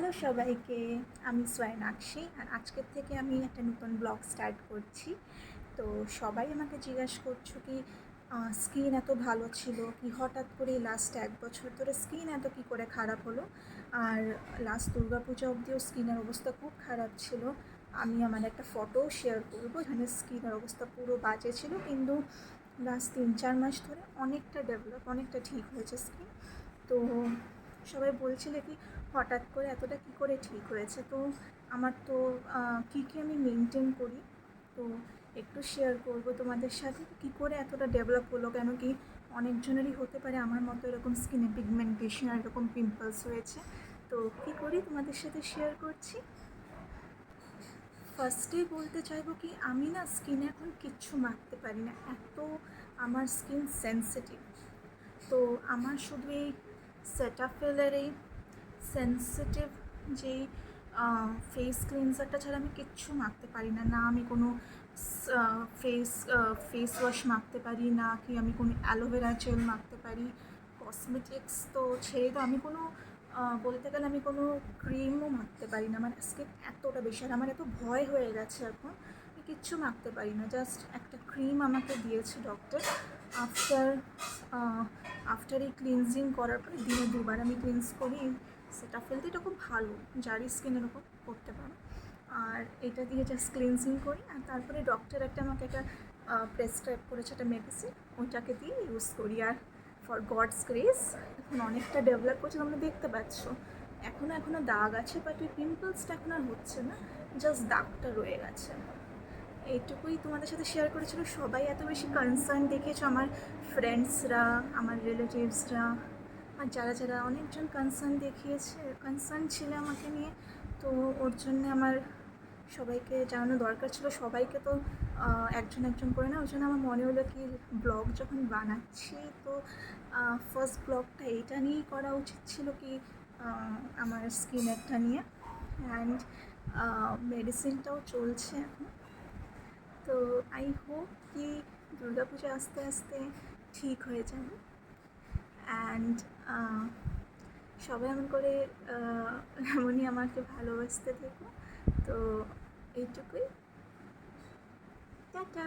Hello সবাইকে, আমি সোয়ানাক্ষী আর আজকের থেকে আমি একটা নতুন ব্লগ স্টার্ট করছি। তো সবাই আমাকে জিজ্ঞাসা করছো কি স্কিন এত ভালো ছিল কি হঠাৎ করে লাস্ট 1 বছর ধরে স্কিন এত কী করে খারাপ হলো। আর লাস্ট দুর্গাপূজা অবধিও স্কিনের অবস্থা খুব খারাপ ছিল। আমি আমার একটা ফটোও শেয়ার করবো, যেখানে স্কিনের অবস্থা পুরো বাজে ছিল, কিন্তু লাস্ট 3-4 মাস ধরে অনেকটা ডেভেলপ, অনেকটা ঠিক হয়েছে স্কিন। তো সবাই বলছিলে কি হঠাৎ করে এতটা কী করে ঠিক হয়েছে। তো আমার তো কী কী আমি মেনটেন করি, তো একটু শেয়ার করবো তোমাদের সাথে কী করে এতটা ডেভেলপ হলো। কেন কি অনেকজনেরই হতে পারে আমার মতো এরকম স্কিনে পিগমেন্টেশন আর এরকম পিম্পলস হয়েছে। তো কী করি তোমাদের সাথে শেয়ার করছি। ফার্স্টেই বলতে চাইবো কি আমি না স্কিনে এখন কিচ্ছু মাখতে পারি না, এত আমার স্কিন সেন্সিটিভ। তো আমার শুধু এই সেটাফিলের এই সেন্সিটিভ যেই ফেস ক্লিনজারটা ছাড়া আমি কিচ্ছু মাখতে পারি না। না আমি কোনো ফেস ওয়াশ মাখতে পারি, না কি আমি কোনো অ্যালোভেরা জেল মাখতে পারি। কসমেটিক্স তো ছেড়ে তো আমি কোনো বলতে গেলে আমি কোনো ক্রিমও মাখতে পারি না। আমার স্কিন এতটা বেশি, আর আমার এত ভয় হয়ে গেছে এখন আমি কিচ্ছু মাখতে পারি না। জাস্ট একটা ক্রিম আমাকে দিয়েছে ডক্টর আফটার এই ক্লিনজিং করার পরে দিনে 2বার আমি ক্লিনজ করি। সেটা ফেলতে এটা খুব ভালো, যারই স্কিন এরকম করতে পারো। আর এটা দিয়ে জাস্ট ক্লিনজিং করি, আর তারপরে ডক্টর আমাকে একটা প্রেসক্রাইব করেছে একটা মেডিসিন, ওইটাকে দিয়ে ইউজ করি। আর ফর গডস গ্রেস এখন অনেকটা ডেভেলপ করছে, তোমরা দেখতে পাচ্ছ। এখনও দাগ আছে, বাট ওই পিম্পলসটা এখন আর হচ্ছে না, জাস্ট দাগটা রয়ে গেছে। এইটুকুই তোমাদের সাথে শেয়ার করেছিল। সবাই এত বেশি কনসার্ন দেখিয়েছো, আমার ফ্রেন্ডসরা, আমার রিলেটিভসরা, আর যারা যারা অনেকজন কনসার্ন ছিল আমাকে নিয়ে। তো ওর জন্যে আমার সবাইকে জানানো দরকার ছিল, সবাইকে তো একজন একজন করে না। ওই জন্য আমার মনে হলো কি ব্লগ যখন বানাচ্ছি তো ফার্স্ট ব্লগটা এইটা নিয়েই করা উচিত ছিল, কি আমার স্কিনেরটা নিয়ে। অ্যান্ড মেডিসিনটাও চলছে এখন। তো আই হোপ কি দুর্গাপূজা আস্তে আস্তে ঠিক হয়ে যাবে। অ্যান্ড সবাই এমন করে এমনই আমাকে ভালোবাসতে থেকো। তো এইটুকুই, টাটা।